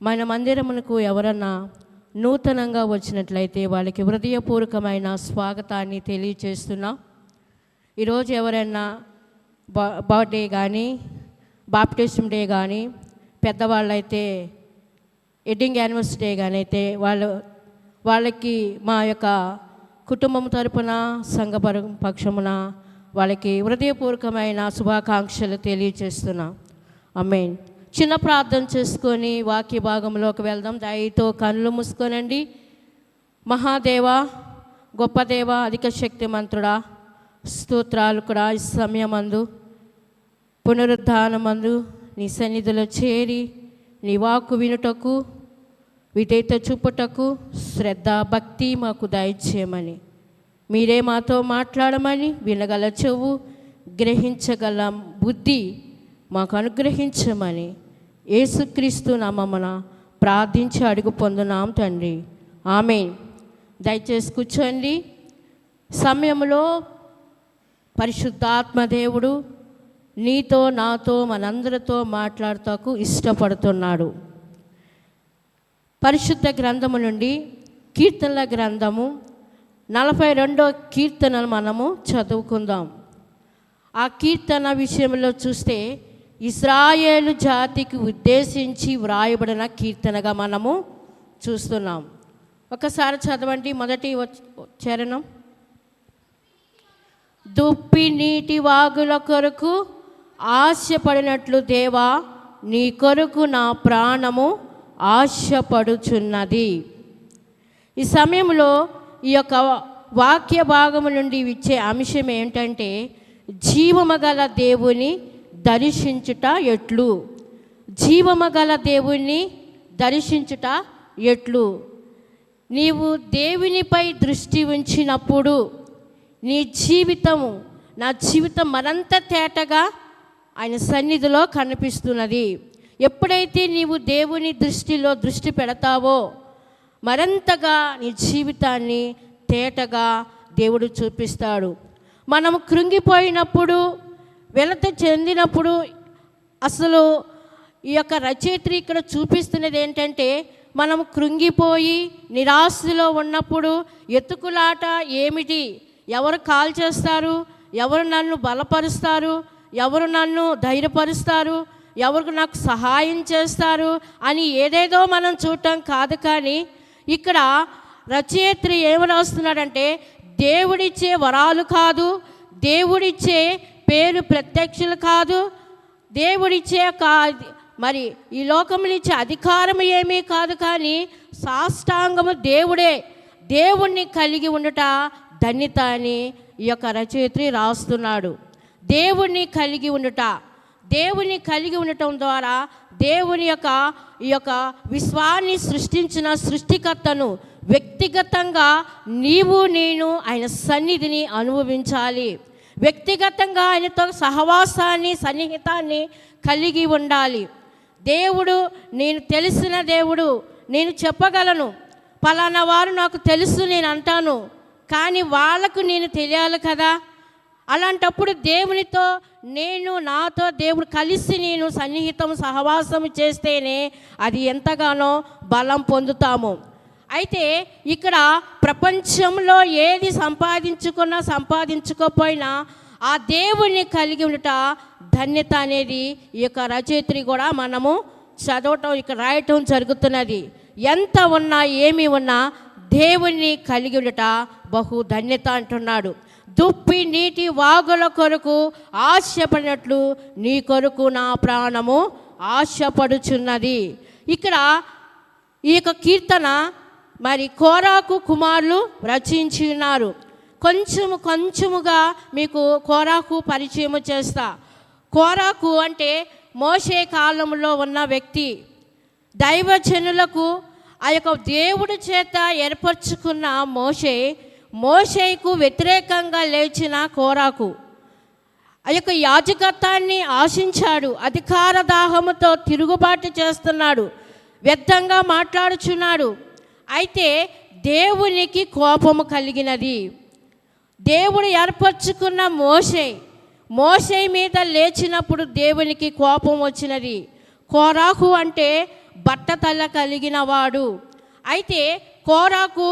మన మందిరమునకు ఎవరన్నా నూతనంగా వచ్చినట్లయితే వాళ్ళకి హృదయపూర్వకమైన స్వాగతాన్ని తెలియచేస్తున్నా. ఈరోజు ఎవరైనా బర్త్డే కానీ బాప్టిజం డే కానీ, పెద్దవాళ్ళైతే వెడ్డింగ్ యానివర్సరీ డే కానీ అయితే వాళ్ళకి మా యొక్క కుటుంబం తరపున సంఘ పక్షమున వాళ్ళకి హృదయపూర్వకమైన శుభాకాంక్షలు తెలియచేస్తున్నా. ఆమేన్. చిన్న ప్రార్థన చేసుకొని వాక్య భాగంలోకి వెళ్దాం. దయతో కళ్ళు మూసుకోనండి. మహాదేవ, గొప్ప దేవ, అధిక శక్తిమంతుడా, స్తోత్రాలు కూడా ఈ సమయమందు పునరుద్ధానమందు నీ సన్నిధిలో చేరి నీ వాక్కు వినుటకు, విధేయత చూపుటకు శ్రద్ధ భక్తి మాకు దయచేయమని, మీరే మాతో మాట్లాడమని, వినగల చెవు గ్రహించగల బుద్ధి మాకు అనుగ్రహించమని యేసుక్రీస్తు నామమున ప్రార్థించి అడుగు పొందున్నాం తండ్రి. ఆమేన్. దయచేసి కూర్చోండి. సమయంలో పరిశుద్ధాత్మ దేవుడు నీతో నాతో మనందరితో మాట్లాడుటకు ఇష్టపడుతున్నాడు. పరిశుద్ధ గ్రంథము నుండి కీర్తనల గ్రంథము 42వ కీర్తనలు మనము చదువుకుందాం. ఆ కీర్తన విషయంలో చూస్తే ఇశ్రాయేలు జాతికి ఉద్దేశించి వ్రాయబడిన కీర్తనగా మనము చూస్తున్నాం. ఒకసారి చదవండి. మొదటి చరణం. దుప్పి నీటి వాగుల కొరకు ఆశపడినట్లు దేవా, నీ కొరకు నా ప్రాణము ఆశపడుచున్నది. ఈ సమయంలో ఈ యొక్క వాక్య భాగము నుండి ఇచ్చే అంశం ఏంటంటే, జీవమగల దేవుని దర్శించుట ఎట్లు. జీవమగల దేవుని దర్శించుట ఎట్లు. నీవు దేవునిపై దృష్టి ఉంచినప్పుడు నీ జీవితము, నా జీవితం మరింత తేటగా ఆయన సన్నిధిలో కనిపిస్తున్నది. ఎప్పుడైతే నీవు దేవుని దృష్టిలో దృష్టి పెడతావో మరింతగా నీ జీవితాన్ని తేటగా దేవుడు చూపిస్తాడు. మనము కృంగిపోయినప్పుడు, వెలత చెందినప్పుడు, అసలు ఈ యొక్క రచయిత్రి ఇక్కడ చూపిస్తున్నది ఏంటంటే, మనం కృంగిపోయి నిరాశలో ఉన్నప్పుడు ఎత్తుకులాట ఏమిటి, ఎవరు కాల్ చేస్తారు, ఎవరు నన్ను బలపరుస్తారు, ఎవరు నన్ను ధైర్యపరుస్తారు, ఎవరు నాకు సహాయం చేస్తారు అని ఏదేదో మనం చూడటం కాదు. కానీ ఇక్కడ రచయిత్రి ఏమి రాస్తున్నాడంటే, దేవుడిచ్చే వరాలు కాదు, దేవుడిచ్చే పేరు ప్రత్యక్షలు కాదు, దేవుడిచ్చే మరి ఈ లోకంలో ఇచ్చే అధికారం ఏమీ కాదు, కానీ సాష్టాంగము దేవుడే, దేవుణ్ణి కలిగి ఉండట ధన్యత అని ఈ యొక్క రచయిత్రి రాస్తున్నాడు. దేవుణ్ణి కలిగి ఉండుట, దేవుని కలిగి ఉండటం ద్వారా దేవుని యొక్క ఈ యొక్క విశ్వాన్ని సృష్టించిన సృష్టికర్తను వ్యక్తిగతంగా నీవు నేను ఆయన సన్నిధిని అనుభవించాలి. వ్యక్తిగతంగా ఆయనతో సహవాసాన్ని, సన్నిహితాన్ని కలిగి ఉండాలి. దేవుడు నేను తెలిసిన దేవుడు, నేను చెప్పగలను, పలానా వారు నాకు తెలుసు నేను అంటాను, కానీ వాళ్ళకు నేను తెలియాలి కదా. అలాంటప్పుడు దేవునితో నాతో దేవుడు కలిసి నేను సన్నిహితం సహవాసం చేస్తేనే అది ఎంతగానో బలం పొందుతాము. అయితే ఇక్కడ ప్రపంచంలో ఏది సంపాదించుకోపోయినా ఆ దేవుణ్ణి కలిగి ఉండట ధన్యత అనేది ఈ యొక్క రచయిత్రి కూడా మనము చదవటం, ఇక్కడ రాయటం జరుగుతున్నది. ఎంత ఉన్నా ఏమి ఉన్నా దేవుణ్ణి కలిగి ఉండట బహు ధన్యత అంటున్నాడు. దుప్పి నీటి వాగుల కొరకు ఆశపడినట్లు నీ కొరకు నా ప్రాణము ఆశపడుచున్నది. ఇక్కడ ఈ యొక్క కీర్తన మరి కోరాకు కుమారులు రచించి ఉన్నారు. కొంచెముగా మీకు కోరాకు పరిచయం చేస్తా. కోరాకు అంటే మోషే కాలంలో ఉన్న వ్యక్తి. దైవజనులకు ఆ యొక్క దేవుడి చేత ఏర్పరచుకున్న మోషేకు వ్యతిరేకంగా లేచిన కోరాకు ఆ యొక్క యాజకత్వాన్ని ఆశించాడు. అధికార దాహముతో తిరుగుబాటు చేస్తున్నాడు, వ్యర్థంగా మాట్లాడుచున్నాడు. అయితే దేవునికి కోపము కలిగినది. దేవుడు ఏర్పరచుకున్న మోషే మీద లేచినప్పుడు దేవునికి కోపం వచ్చినది. కోరాకు అంటే బట్టతల కలిగిన వాడు. అయితే కోరాకు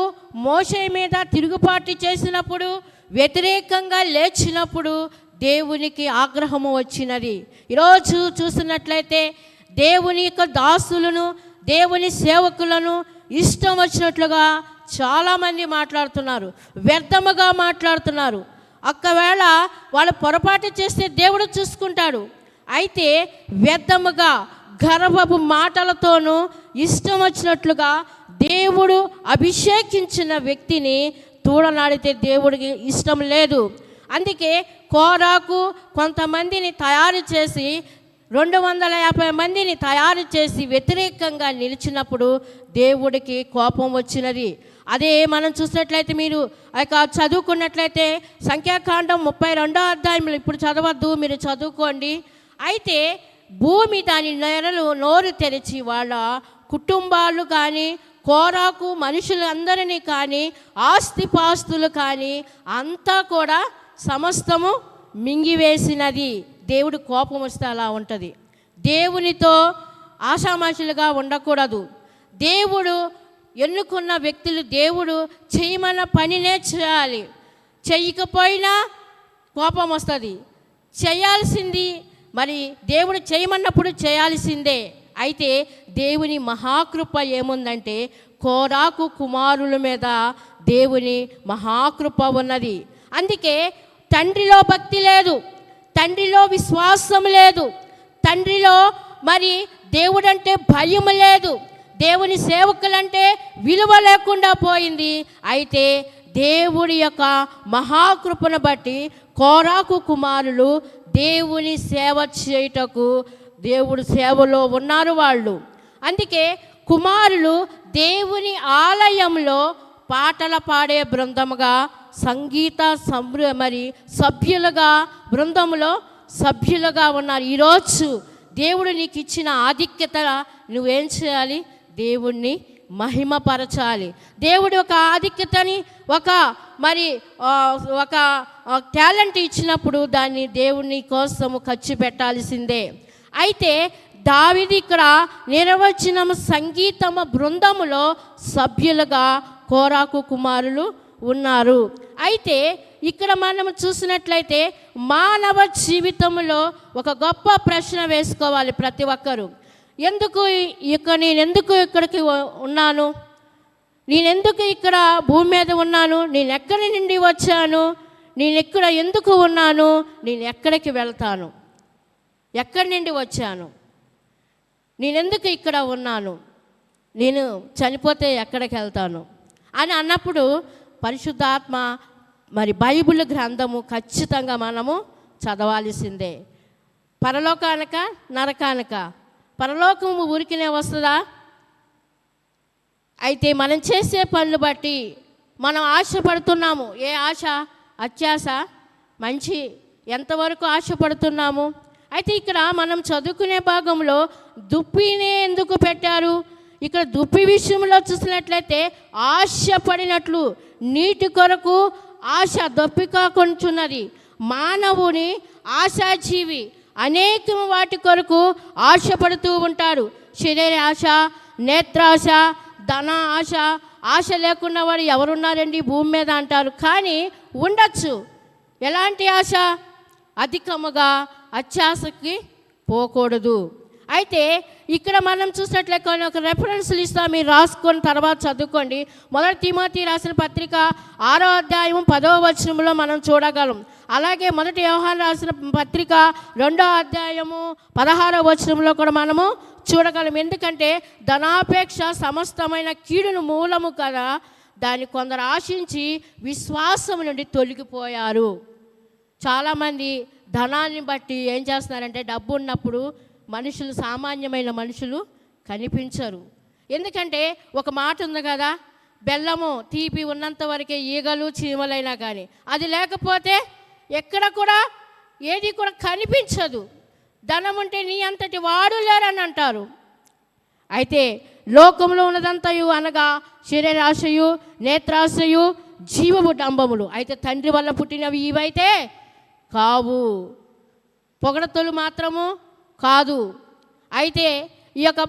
మోషే మీద తిరుగుబాటు చేసినప్పుడు, వ్యతిరేకంగా లేచినప్పుడు దేవునికి ఆగ్రహము వచ్చినది. ఈరోజు చూసినట్లయితే దేవుని యొక్క దాసులను, దేవుని సేవకులను ఇష్టం వచ్చినట్లుగా చాలామంది మాట్లాడుతున్నారు, వ్యర్థముగా మాట్లాడుతున్నారు. ఒకవేళ వాళ్ళు పొరపాటు చేస్తే దేవుడు చూసుకుంటాడు. అయితే వ్యర్థముగా గర్వపు మాటలతోనూ ఇష్టం వచ్చినట్లుగా దేవుడు అభిషేకించిన వ్యక్తిని తూడనాడితే దేవుడికి ఇష్టం లేదు. అందుకే కోరాకు కొంతమందిని తయారు చేసి 250 మందిని తయారు చేసి వ్యతిరేకంగా నిలిచినప్పుడు దేవుడికి కోపం వచ్చినది. అదే మనం చూసినట్లయితే, మీరు చదువుకున్నట్లయితే సంఖ్యాకాండం 32వ అధ్యాయంలో, ఇప్పుడు చదవద్దు, మీరు చదువుకోండి. అయితే భూమి దాని నోరు తెరిచి వాళ్ళ కుటుంబాలు కానీ, కోరాకు మనుషులందరినీ కానీ, ఆస్తిపాస్తులు కానీ అంతా కూడా సమస్తము మింగివేసినది. దేవుడు కోపం వస్తే అలా ఉంటుంది. దేవునితో ఆషామాషులుగా ఉండకూడదు. దేవుడు ఎన్నుకున్న వ్యక్తులు దేవుడు చేయమన్న పనినే చేయాలి. చెయ్యకపోయినా కోపం వస్తుంది. చేయాల్సింది మరి దేవుడు చేయమన్నప్పుడు చేయాల్సిందే. అయితే దేవుని మహాకృప ఏముందంటే, కోరాకు కుమారుల మీద దేవుని మహాకృప ఉన్నది. అందుకే తండ్రిలో భక్తి లేదు, తండ్రిలో విశ్వాసం లేదు, తండ్రిలో మరి దేవుడంటే భయం లేదు, దేవుని సేవకులంటే విలువ లేకుండా పోయింది. అయితే దేవుడి యొక్క మహాకృపను బట్టి కోరాకు కుమారులు దేవుని సేవ చేయుటకు దేవుడి సేవలో ఉన్నారు వాళ్ళు. అందుకే కుమారులు దేవుని ఆలయంలో పాటలు పాడే బృందముగా, సంగీత మరి సభ్యులుగా, బృందంలో సభ్యులుగా ఉన్నారు. ఈరోజు దేవుడు నీకు ఇచ్చిన ఆధిక్యత నువ్వేం చేయాలి? దేవుణ్ణి మహిమపరచాలి. దేవుడు ఒక ఆధిక్యతని, ఒక టాలెంట్ ఇచ్చినప్పుడు దాన్ని దేవుని కోసము ఖర్చు పెట్టాల్సిందే. అయితే దావీదు ఇక్కడ నిర్వచనం సంగీతము బృందములో సభ్యులుగా కోరాకు కుమారులు ఉన్నారు. అయితే ఇక్కడ మనం చూసినట్లయితే మానవ జీవితంలో ఒక గొప్ప ప్రశ్న వేసుకోవాలి ప్రతి ఒక్కరూ. నేనెందుకు ఇక్కడికి ఉన్నాను? నేనెందుకు ఇక్కడ భూమి మీద ఉన్నాను? నేను ఎక్కడి నుండి వచ్చాను? నేను ఇక్కడ ఎందుకు ఉన్నాను? నేను ఎక్కడికి వెళ్తాను? ఎక్కడి నుండి వచ్చాను? నేనెందుకు ఇక్కడ ఉన్నాను? నేను చనిపోతే ఎక్కడికి వెళ్తాను అని అన్నప్పుడు పరిశుద్ధాత్మ మరి బైబిల్ గ్రంథము ఖచ్చితంగా మనము చదవాల్సిందే. పరలోకానిక నరకానిక? పరలోకము ఊరికినే వస్తుందా? అయితే మనం చేసే పనులు బట్టి మనం ఆశపడుతున్నాము. ఏ ఆశ? అత్యాశ, మంచి ఎంతవరకు ఆశపడుతున్నాము? అయితే ఇక్కడ మనం చదువుకునే భాగంలో దుప్పినే ఎందుకు పెట్టారు? ఇక్కడ దుప్పి విషయంలో చూసినట్లయితే ఆశపడినట్లు నీటి కొరకు ఆశ దప్పికాకొంచున్నది. మానవుని ఆశాజీవి అనేక వాటి కొరకు ఆశపడుతూ ఉంటాడు. శరీర ఆశ, నేత్రాశ, ధన ఆశ. ఆశ లేకుండా వాడు ఎవరున్నారండి భూమి మీద అంటారు. కానీ ఉండొచ్చు. ఎలాంటి ఆశ? అధికముగా అత్యాశకి పోకూడదు. అయితే ఇక్కడ మనం చూసినట్లయితే ఒక రెఫరెన్స్లు ఇస్తాం, మీరు రాసుకొని తర్వాత చదువుకోండి. 1 తిమోతి రాసిన పత్రిక 6వ అధ్యాయం 10వ వచనంలో మనం చూడగలం. అలాగే 1 యోహాను రాసిన పత్రిక 2వ అధ్యాయము 16వ వచనంలో కూడా మనము చూడగలం. ఎందుకంటే ధనాపేక్ష సమస్తమైన కీడును మూలము కదా, దాన్ని కొందరు ఆశించి విశ్వాసం నుండి తొలగిపోయారు. చాలామంది ధనాన్ని బట్టి ఏం చేస్తున్నారంటే, డబ్బు ఉన్నప్పుడు మనుషులు, సామాన్యమైన మనుషులు కనిపించరు. ఎందుకంటే ఒక మాట ఉంది కదా, బెల్లము తీపి ఉన్నంత వరకే ఈగలు చీమలైనా కానీ అది లేకపోతే ఎక్కడ కూడా ఏది కూడా కనిపించదు. ధనం ఉంటే నీ అంతటి వాడు లేరని అంటారు. అయితే లోకంలో ఉన్నదంతయు అనగా శరీరాశయు, నేత్రాశయు, జీవపు డంబములు. అయితే తండ్రి వల్ల పుట్టినవి ఇవైతే కావు, పొగడతలు మాత్రము కాదు. అయితే ఈ యొక్క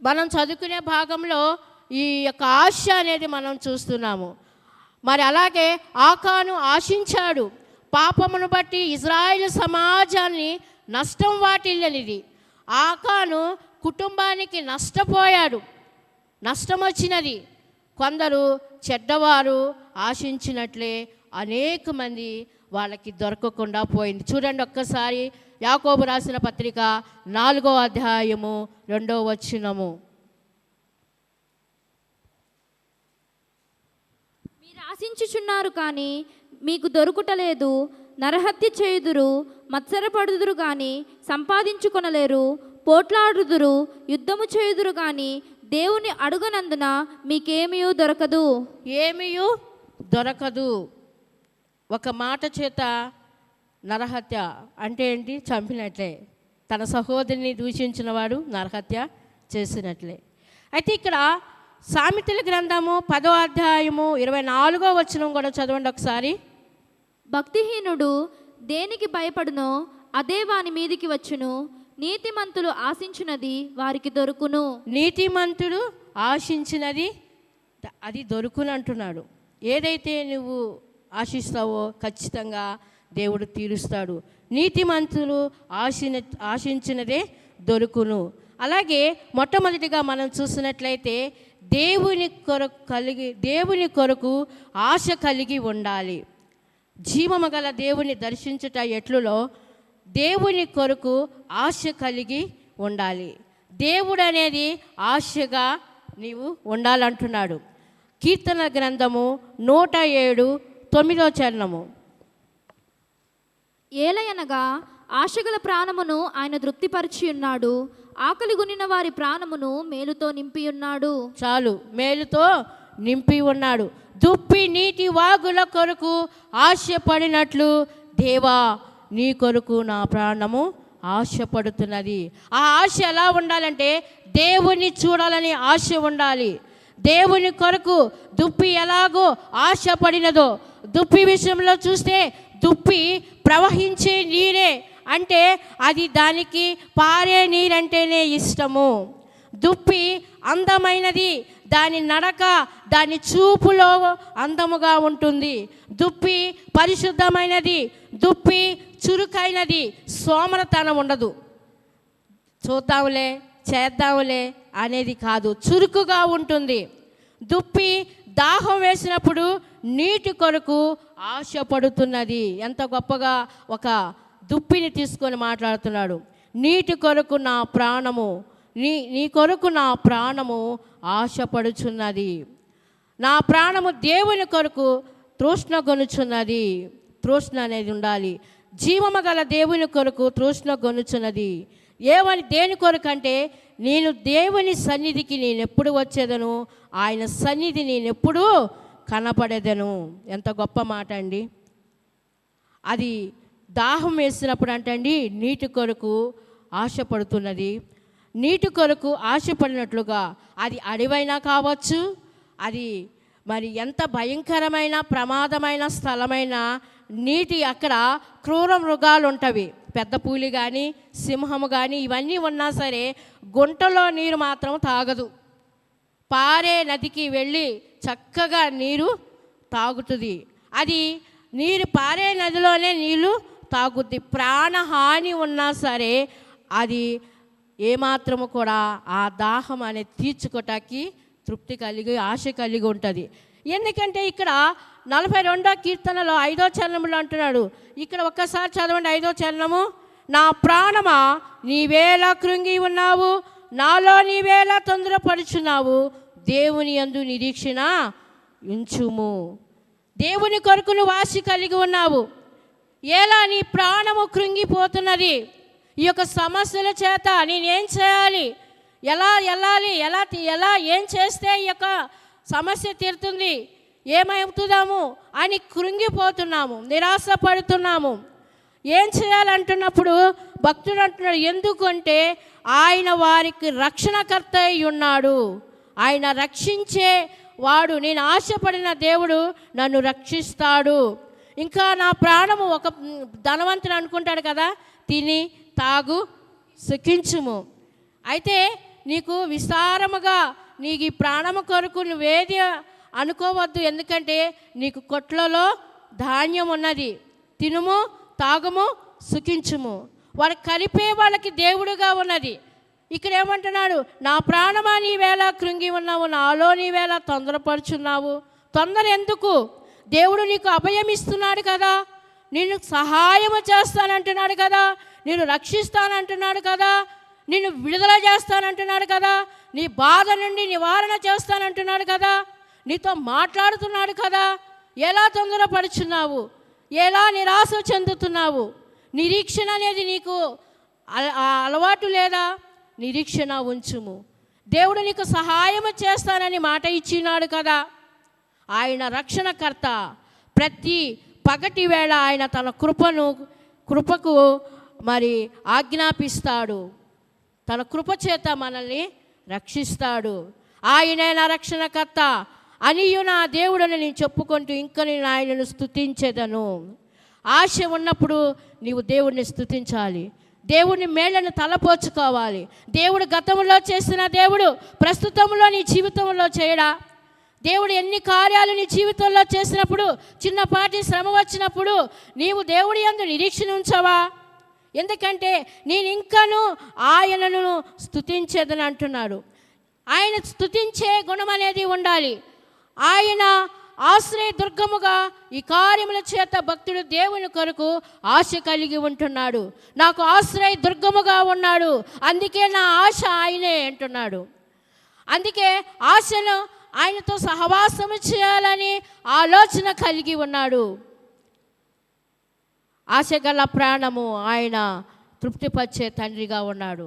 మనం చదువుకునే భాగంలో ఈ యొక్క ఆశ అనేది మనం చూస్తున్నాము. మరి అలాగే ఆకాను ఆశించాడు. పాపమును బట్టి ఇజ్రాయేలు సమాజాన్ని నష్టం వాటిల్లనిది. ఆకాను కుటుంబానికి నష్టపోయాడు, నష్టం వచ్చినది. కొందరు చెడ్డవారు ఆశించినట్లే అనేక మంది వాళ్ళకి దొరకకుండా పోయింది. చూడండి ఒక్కసారి యాకోబు రాసిన పత్రిక 4వ అధ్యాయము 2వ వచనము. మీరు ఆశించుచున్నారు కానీ మీకు దొరుకుటలేదు, నరహత్య చేయుదురు, మత్సరపడుదురు కానీ సంపాదించుకొనలేరు, పోట్లాడుదురు, యుద్ధము చేయుదురు కానీ దేవుని అడుగనందున మీకేమీ దొరకదు. ఏమీ దొరకదు. ఒక మాట చేత నరహత్య అంటే ఏంటి? చంపినట్లే. తన సహోదరిని దూషించిన వాడు నరహత్య చేసినట్లే. అయితే ఇక్కడ సామెతల గ్రంథము 10వ అధ్యాయము 24వ వచనం కూడా చదవండి ఒకసారి. భక్తిహీనుడు దేనికి భయపడునో అదే వాని మీదికి వచ్చును, నీతిమంతులు ఆశించినది వారికి దొరుకును. నీతిమంతుడు ఆశించినది అది దొరుకును అంటున్నాడు. ఏదైతే నువ్వు ఆశిస్తావో ఖచ్చితంగా దేవుడు తీరుస్తాడు. నీతిమంతులు ఆశించినదే దొరుకును. అలాగే మొట్టమొదటిగా మనం చూసినట్లయితే దేవుని కొరకు ఆశ కలిగి ఉండాలి. జీవము గల దేవుని దర్శించుట ఎట్లులో దేవుని కొరకు ఆశ కలిగి ఉండాలి. దేవుడు అనేది ఆశగా నీవు ఉండాలంటున్నాడు. కీర్తన గ్రంథము 107:9వ చరణము. ఏలయనగా ఆశగల ప్రాణమును ఆయన తృప్తిపరిచి ఉన్నాడు, ఆకలి గునిన వారి ప్రాణమును మేలుతో నింపి ఉన్నాడు. చాలు, మేలుతో నింపి ఉన్నాడు. దుప్పి నీటి వాగుల కొరకు ఆశపడినట్లు దేవా నీ కొరకు నా ప్రాణము ఆశపడుతున్నది. ఆ ఆశ ఎలా ఉండాలంటే దేవుని చూడాలని ఆశ ఉండాలి. దేవుని కొరకు దుప్పి ఎలాగో ఆశపడినదో, దుప్పి విషయంలో చూస్తే దుప్పి ప్రవహించే నీరే, అంటే అది దానికి పారే నీరంటేనే ఇష్టము. దుప్పి అందమైనది, దాని నడక దాని చూపులో అందముగా ఉంటుంది. దుప్పి పరిశుద్ధమైనది, దుప్పి చురుకైనది, సోమరతనం ఉండదు. చూద్దాంలే చేద్దాంలే అనేది కాదు, చురుకుగా ఉంటుంది. దుప్పి దాహం వేసినప్పుడు నీటి కొరకు ఆశపడుతున్నది. ఎంత గొప్పగా ఒక దుప్పిని తీసుకొని మాట్లాడుతున్నాడు. నీటి కొరకు నా ప్రాణము, నీ కొరకు నా ప్రాణము ఆశపడుచున్నది. నా ప్రాణము దేవుని కొరకు తృష్ణ గొనుచున్నది. తృష్ణ అనేది ఉండాలి. జీవము గల దేవుని కొరకు తృష్ణ గొనుచున్నది. దేని కొరకు అంటే నేను దేవుని సన్నిధికి నేనెప్పుడు వచ్చేదను, ఆయన సన్నిధి నేనెప్పుడు కనపడేదను. ఎంత గొప్ప మాట అండి. అది దాహం వేసినప్పుడు అంటండి నీటి కొరకు ఆశపడుతున్నది. నీటి కొరకు ఆశపడినట్లుగా అది అడవైనా కావచ్చు, అది మరి ఎంత భయంకరమైన ప్రమాదమైన స్థలమైన నీటి అక్కడ క్రూర మృగాలు ఉంటవి. పెద్ద పూలి కానీ సింహము కానీ ఇవన్నీ ఉన్నా సరే గుంటలో నీరు మాత్రం తాగదు. పారే నదికి వెళ్ళి చక్కగా నీరు తాగుతుంది. అది నీరు పారే నదిలోనే నీళ్ళు తాగుద్ది. ప్రాణహాని ఉన్నా సరే అది ఏమాత్రము కూడా ఆ దాహం అనేది తీర్చుకోవటానికి తృప్తి కలిగి ఆశ కలిగి ఉంటుంది. ఎందుకంటే ఇక్కడ 42వ కీర్తనలో 5వ చరణంలో అంటున్నాడు. ఇక్కడ ఒక్కసారి చదవండి 5వ చరణము. నా ప్రాణమా నీవేలా కృంగి ఉన్నావు, నాలో నీవేలా తొందరపడుచున్నావు, దేవుని యందు నిరీక్షణ ఉంచుము. దేవుని కొరకు నువ్వు ఆశ కలిగి ఉన్నావు. ఎలా నీ ప్రాణము కృంగిపోతున్నది? ఈ యొక్క సమస్యల చేత నేనేం చేయాలి, ఎలా వెళ్ళాలి, ఎలా ఏం చేస్తే ఈ యొక్క సమస్య తీరుతుంది, ఏమవుతుందాము అని కృంగిపోతున్నాము, నిరాశపడుతున్నాము. ఏం చేయాలంటున్నప్పుడు భక్తుడు అంటున్నాడు, ఎందుకంటే ఆయన వారికి రక్షణకర్త అయి ఉన్నాడు. ఆయన రక్షించే వాడు. నేను ఆశపడిన దేవుడు నన్ను రక్షిస్తాడు. ఇంకా నా ప్రాణము ఒక ధనవంతుడు అనుకుంటాడు కదా, తిని తాగు సుఖించుము. అయితే నీకు విస్తారముగా నీకు ఈ ప్రాణము కొరకు నువ్వేది అనుకోవద్దు, ఎందుకంటే నీకు కొట్లలో ధాన్యం ఉన్నది, తినుము తాగుము సుఖించుము. వాడు కలిపే వాళ్ళకి దేవుడుగా ఉన్నది. ఇక్కడ ఏమంటున్నాడు, నా ప్రాణమా నీవేళ కృంగి ఉన్నావు, నాలో నీవేళ తొందరపరుచున్నావు. తొందర ఎందుకు? దేవుడు నీకు అభయం ఇస్తున్నాడు కదా, నిన్ను సహాయము చేస్తానంటున్నాడు కదా, నిన్ను రక్షిస్తానంటున్నాడు కదా, నిన్ను విడుదల చేస్తానంటున్నాడు కదా, నీ బాధ నుండి నివారణ చేస్తానంటున్నాడు కదా, నీతో మాట్లాడుతున్నాడు కదా. ఎలా తొందరపడుచున్నావు? ఎలా నిరాశ చెందుతున్నావు? నిరీక్షణ అనేది నీకు అలవాటు లేదా? నిరీక్షణ ఉంచుము. దేవుడు నీకు సహాయము చేస్తానని మాట ఇచ్చినాడు కదా. ఆయన రక్షణకర్త. ప్రతి పగటి వేళ ఆయన తన కృపకు మరి ఆజ్ఞాపిస్తాడు. తన కృప చేత మనల్ని రక్షిస్తాడు. ఆయనే నా రక్షణకర్త అనియు నా దేవుడని నేను చెప్పుకుంటూ ఇంకా నేను ఆయనను స్తుతించేదను. ఆశ ఉన్నప్పుడు నీవు దేవుడిని స్తుతించాలి. దేవుని మేళ్ళను తలపోచుకోవాలి. దేవుడు గతంలో చేసిన దేవుడు ప్రస్తుతంలో నీ జీవితంలో చేయడా? దేవుడు ఎన్ని కార్యాలు నీ జీవితంలో చేసినప్పుడు, చిన్నపాటి శ్రమ వచ్చినప్పుడు నీవు దేవుడి యందు నిరీక్షణ ఉంచవా? ఎందుకంటే నేను ఇంకను ఆయనను స్తుతించేదని అంటున్నాడు. ఆయన స్తుతించే గుణం అనేది ఉండాలి. ఆయన ఆశ్రయ దుర్గముగా ఈ కార్యముల చేత భక్తుడు దేవుని కొరకు ఆశ కలిగి ఉంటున్నాడు. నాకు ఆశ్రయ దుర్గముగా ఉన్నాడు, అందుకే నా ఆశ ఆయనే అంటున్నాడు. అందుకే ఆశను ఆయనతో సహవాసము చేయాలని ఆలోచన కలిగి ఉన్నాడు. ఆశ గల ప్రాణము ఆయన తృప్తిపరిచే తండ్రిగా ఉన్నాడు.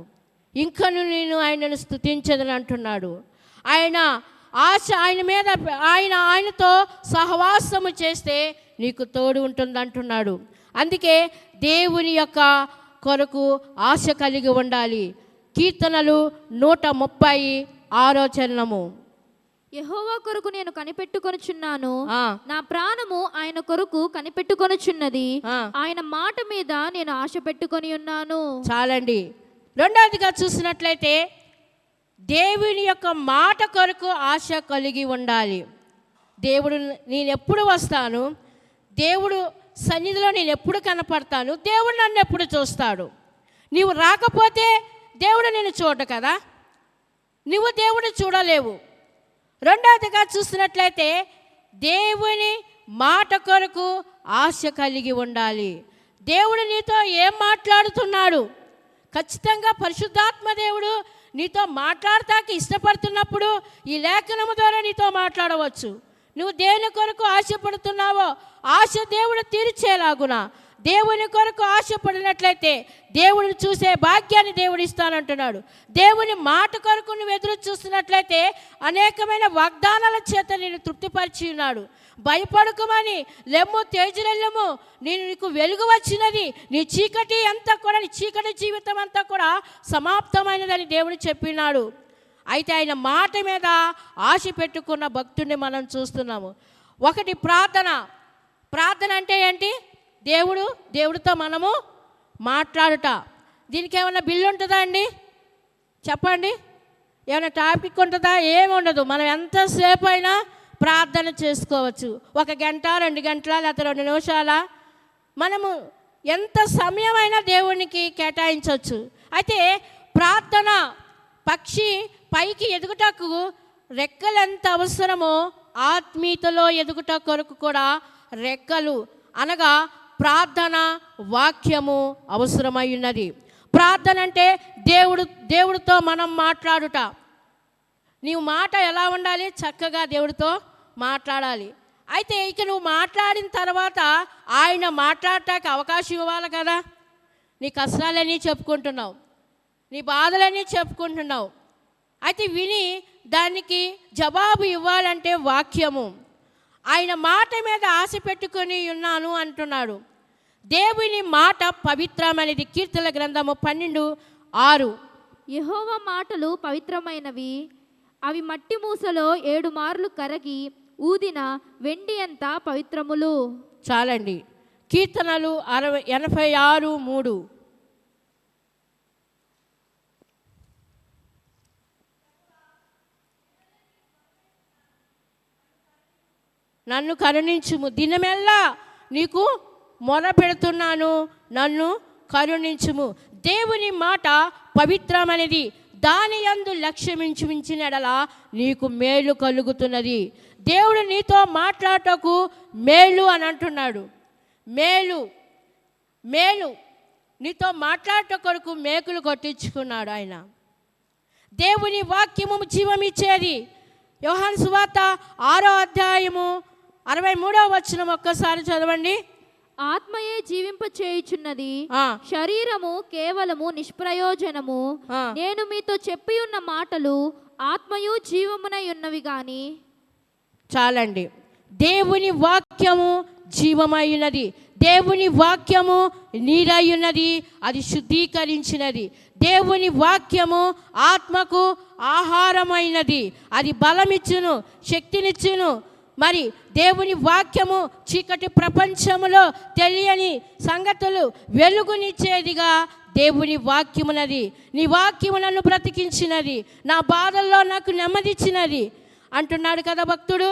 ఇంకను నేను ఆయనను స్తుతించదని అంటున్నాడు. ఆయన ఆశ ఆయన మీద ఆయనతో సహవాసము చేస్తే నీకు తోడు ఉంటుంది అంటున్నాడు. అందుకే దేవుని యొక్క కొరకు ఆశ కలిగి ఉండాలి. కీర్తనలు 136 చరణము. యెహోవా కొరకు నేను కనిపెట్టుకొనుచున్నాను, నా ప్రాణము ఆయన కొరకు కనిపెట్టుకొనుచున్నది, ఆయన మాట మీద నేను ఆశ పెట్టుకొని ఉన్నాను. చాలండి. రెండవదిగా చూసినట్లయితే దేవుని యొక్క మాట కొరకు ఆశ కలిగి ఉండాలి. దేవుడు నేను ఎప్పుడు వస్తాను, దేవుడు సన్నిధిలో నేను ఎప్పుడు కనపడతాను, దేవుడు నన్ను ఎప్పుడు చూస్తాడు. నీవు రాకపోతే దేవుడు నిన్ను చూడడు కదా, నువ్వు దేవుడు చూడలేవు. రెండవదిగా చూసినట్లయితే దేవుని మాట కొరకు ఆశ కలిగి ఉండాలి. దేవుడు నీతో ఏం మాట్లాడుతున్నాడు? ఖచ్చితంగా పరిశుద్ధాత్మ దేవుడు నీతో మాట్లాడటానికి ఇష్టపడుతున్నప్పుడు ఈ లేఖనము ద్వారా నీతో మాట్లాడవచ్చు. నువ్వు దేని కొరకు ఆశపడుతున్నావో ఆశ దేవుడు తీర్చేలాగున దేవుని కొరకు ఆశపడినట్లయితే దేవుడిని చూసే భాగ్యాన్ని దేవుడు ఇస్తానంటున్నాడు. దేవుని మాట కొరకు నువ్వు ఎదురు చూస్తున్నట్లయితే అనేకమైన వాగ్దానాల చేత నేను తృప్తిపరిచి ఉన్నాడు. భయపడకమని లెమ్ము తేజరెల్లము, నేను నీకు వెలుగు వచ్చినది, నీ చీకటి అంతా కూడా, నీ చీకటి జీవితం అంతా కూడా సమాప్తమైనదని దేవుడు చెప్పినాడు. అయితే ఆయన మాట మీద ఆశ పెట్టుకున్న భక్తుడిని మనం చూస్తున్నాము. ఒకటి ప్రార్థన. ప్రార్థన అంటే ఏంటి? దేవుడితో మనము మాట్లాడుట. దీనికి ఏమైనా బిల్లు ఉంటుందా అండి? చెప్పండి. ఏమైనా టాపిక్ ఉంటుందా? ఏమి ఉండదు. మనం ఎంతసేపు అయినా ప్రార్థన చేసుకోవచ్చు. 1 గంట 2 గంటల లేకపోతే 2 నిమిషాల మనము ఎంత సమయమైనా దేవునికి కేటాయించవచ్చు. అయితే ప్రార్థన పక్షి పైకి ఎదుగుటకు రెక్కలు ఎంత అవసరమో ఆత్మీయతలో ఎదుగుట కొరకు కూడా రెక్కలు అనగా ప్రార్థన వాక్యము అవసరమై ఉన్నది. ప్రార్థన అంటే దేవుడితో మనం మాట్లాడుట. నీవు మాట ఎలా ఉండాలి? చక్కగా దేవుడితో మాట్లాడాలి. అయితే ఇక నువ్వు మాట్లాడిన తర్వాత ఆయన మాట్లాడటానికి అవకాశం ఇవ్వాలి కదా. నీ కష్టాలన్నీ చెప్పుకుంటున్నావు, నీ బాధలన్నీ చెప్పుకుంటున్నావు. అయితే విని దానికి జవాబు ఇవ్వాలంటే వాక్యము. ఆయన మాట మీద ఆశ పెట్టుకొని ఉన్నాను అంటున్నాడు. దేవుని మాట పవిత్రమైనది. కీర్తనల గ్రంథము 12:6. యెహోవా మాటలు పవిత్రమైనవి, అవి మట్టి మూసలో 7 మార్లు కరగి ఊదిన వెండి అంతా పవిత్రములు. చాలండి. కీర్తనలు 86:3. నన్ను కరుణించుము, దినమెల్లా నీకు మొర పెడుతున్నాను, నన్ను కరుణించుము. దేవుని మాట పవిత్రమైనది, దాని యందు లక్ష్యమించినడలా నీకు మేలు కలుగుతున్నది. దేవుడు నీతో మాట్లాడటకు మేలు అని అంటున్నాడు. మేలు మేలు నీతో మాట్లాడట కొరకు మేకులు కొట్టించుకున్నాడు ఆయన. దేవుని వాక్యము జీవమిచ్చేది. యోహాను సువార్త 6వ అధ్యాయము 63వ వచనం ఒక్కసారి చదవండి. ఆత్మయే జీవింప చేయుచున్నది, శరీరము కేవలము నిష్ప్రయోజనము. నేను మీతో చెప్పి ఉన్న మాటలు ఆత్మయు జీవమునై ఉన్నవి గాని. చాలండి. దేవుని వాక్యము జీవమైనది, దేవుని వాక్యము నీరయ్యున్నది, అది శుద్ధీకరించినది. దేవుని వాక్యము ఆత్మకు ఆహారమైనది, అది బలమిచ్చును, శక్తినిచ్చును. మరి దేవుని వాక్యము చీకటి ప్రపంచములో తెలియని సంగతులు వెలుగునిచ్చేదిగా దేవుని వాక్యమునది. నీ వాక్యము నన్ను బ్రతికించినది, నా బాధల్లో నాకు నెమ్మదిచ్చినది అంటున్నాడు కదా భక్తుడు.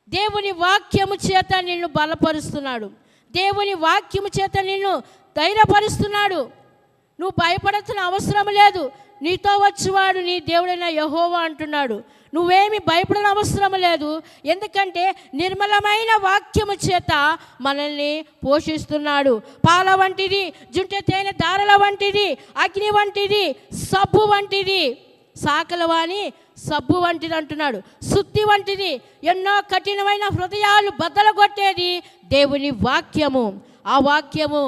దేవుని వాక్యము చేత నిన్ను బలపరుస్తున్నాడు, దేవుని వాక్యము చేత నిన్ను ధైర్యపరుస్తున్నాడు. నువ్వు భయపడాల్సిన అవసరం లేదు. నీతో వచ్చేవాడు నీ దేవుడైన యెహోవా అంటున్నాడు. నువ్వేమి భయపడన అవసరం లేదు, ఎందుకంటే నిర్మలమైన వాక్యము చేత మనల్ని పోషిస్తున్నాడు. పాల వంటిది, జుంటె తేనె దారల వంటిది, అగ్ని వంటిది, సబ్బు వంటిది, సాకలవాణి సబ్బు వంటిది అంటున్నాడు. శుద్ధి వంటిది, ఎన్నో కఠినమైన హృదయాలు బద్దలగొట్టేది దేవుని వాక్యము. ఆ వాక్యము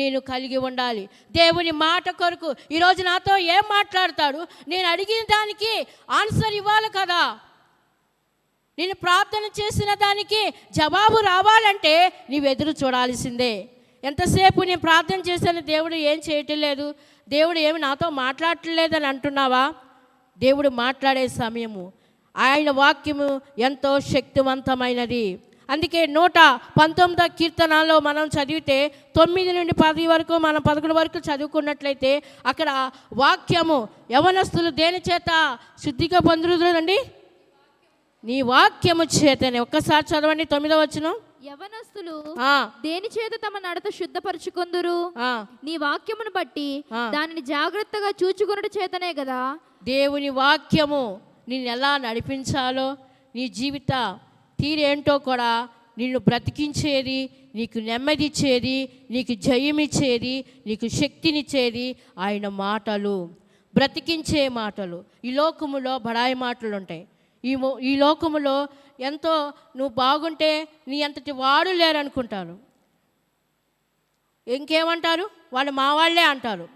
నేను కలిగి ఉండాలి. దేవుని మాట కొరకు ఈరోజు నాతో ఏం మాట్లాడతాడు, నేను అడిగిన దానికి ఆన్సర్ ఇవ్వాలి కదా. నేను ప్రార్థన చేసిన దానికి జవాబు రావాలంటే నీవు ఎదురు చూడాల్సిందే. ఎంతసేపు నేను ప్రార్థన చేశాను, దేవుడు ఏం చేయటం లేదు, దేవుడు ఏమి నాతో మాట్లాడలేదని అంటున్నావా? దేవుడు మాట్లాడే సమయము, ఆయన వాక్యము ఎంతో శక్తివంతమైనది. అందుకే 119వ కీర్తనలో మనం చదివితే 9 నుండి 10 వరకు, మనం 11 వరకు చదువుకున్నట్లయితే అక్కడ వాక్యము, యవనస్తులు దేని చేత శుద్ధిగా పొందుతుందండి? నీ వాక్యము చేతనే. ఒక్కసారి చదవండి 9వ వచనం. యవనస్తులు దేని చేత తమ నడత శుద్ధపరచుకొందురు? నీ వాక్యమును బట్టి దానిని జాగ్రత్తగా చూచుకొనుట చేతనే కదా. దేవుని వాక్యము నిన్ను ఎలా నడిపించాలో, నీ జీవిత తీరేంటో కూడా నిన్ను బ్రతికించేది, నీకు నెమ్మదిచ్చేది, నీకు జయమిచ్చేది, నీకు శక్తినిచ్చేది ఆయన మాటలు, బ్రతికించే మాటలు. ఈ లోకములో బడాయి మాటలు ఉంటాయి. ఈ లోకములో ఎంతో నువ్వు బాగుంటే నీ అంతటి వాడు లేరనుకుంటారు. ఇంకేమంటారు? వాళ్ళు మా వాళ్ళే అంటారు.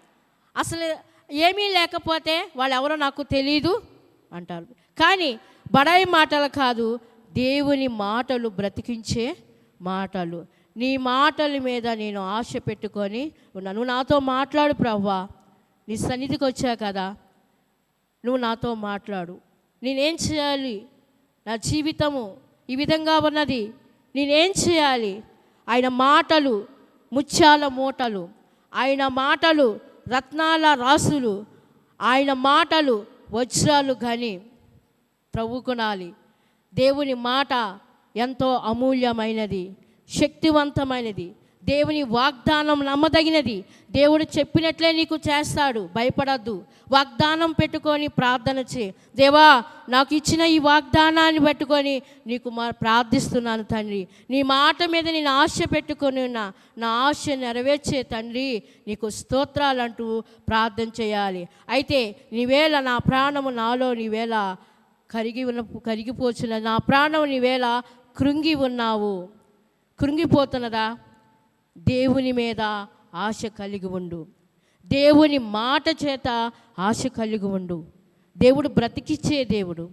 అసలు ఏమీ లేకపోతే వాళ్ళు ఎవరో నాకు తెలీదు అంటారు. కానీ బడాయి మాటలు కాదు, దేవుని మాటలు బ్రతికించే మాటలు. నీ మాటల మీద నేను ఆశ పెట్టుకొని ఉన్నాను. నువ్వు నాతో మాట్లాడు ప్రభువా, నీ సన్నిధికి వచ్చా కదా, నువ్వు నాతో మాట్లాడు. నేనేం చేయాలి? నా జీవితము ఈ విధంగా ఉన్నది, నేనేం చేయాలి? ఆయన మాటలు ముత్యాల మూటలు, ఆయన మాటలు రత్నాల రాసులు, ఆయన మాటలు వజ్రాలు గని ప్రభుకునాలి. దేవుని మాట ఎంతో అమూల్యమైనది, శక్తివంతమైనది. దేవుని వాగ్దానం నమ్మదగినది. దేవుడు చెప్పినట్లే నీకు చేస్తాడు. భయపడద్దు. వాగ్దానం పెట్టుకొని ప్రార్థన చే. దేవా, నాకు ఇచ్చిన ఈ వాగ్దానాన్ని పెట్టుకొని నీకు ప్రార్థిస్తున్నాను తండ్రి. నీ మాట మీద నేను ఆశ పెట్టుకొని ఉన్నా, నా ఆశ నెరవేర్చే తండ్రి నీకు స్తోత్రాలంటూ ప్రార్థన చేయాలి. అయితే నీవేళ నా ప్రాణము నాలో నీవేళ కరిగిపోచున్న నా ప్రాణం నీవేళ కృంగి ఉన్నావు, కృంగిపోతున్నదా? దేవుని మీద ఆశ కలిగి ఉండు. దేవుని మాట చేత ఆశ కలిగి ఉండు. దేవుడు బ్రతికిచ్చే దేవుడు.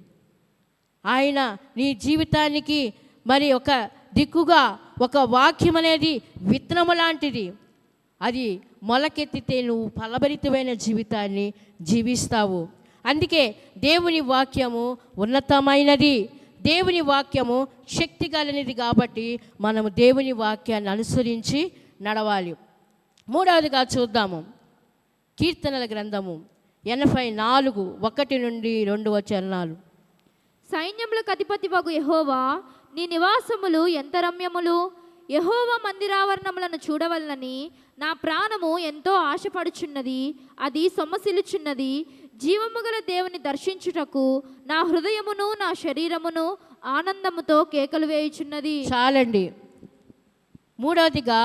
ఆయన నీ జీవితానికి మరి ఒక దిక్కుగా ఒక వాక్యం అనేది విత్తనము లాంటిది. అది మొలకెత్తితే నువ్వు ఫలభరితమైన జీవితాన్ని జీవిస్తావు. అందుకే దేవుని వాక్యము ఉన్నతమైనది, దేవుని వాక్యము శక్తి కలిగినది. కాబట్టి మనము దేవుని వాక్యాన్ని అనుసరించి నడవాలి. మూడవదిగా చూద్దాము, కీర్తనల గ్రంథము 84:1-2 వచనాలు. సైన్యములకు అధిపతి వగు యెహోవా, నీ నివాసములు ఎంత రమ్యములు. యెహోవా మందిరావరణములను చూడవలనని నా ప్రాణము ఎంతో ఆశపడుచున్నది, అది సొమ్మసిల్లుచున్నది. జీవము గల దేవుని దర్శించుటకు నా హృదయమును నా శరీరమును ఆనందముతో కేకలు వేయుచున్నది. చాలండి. మూడవదిగా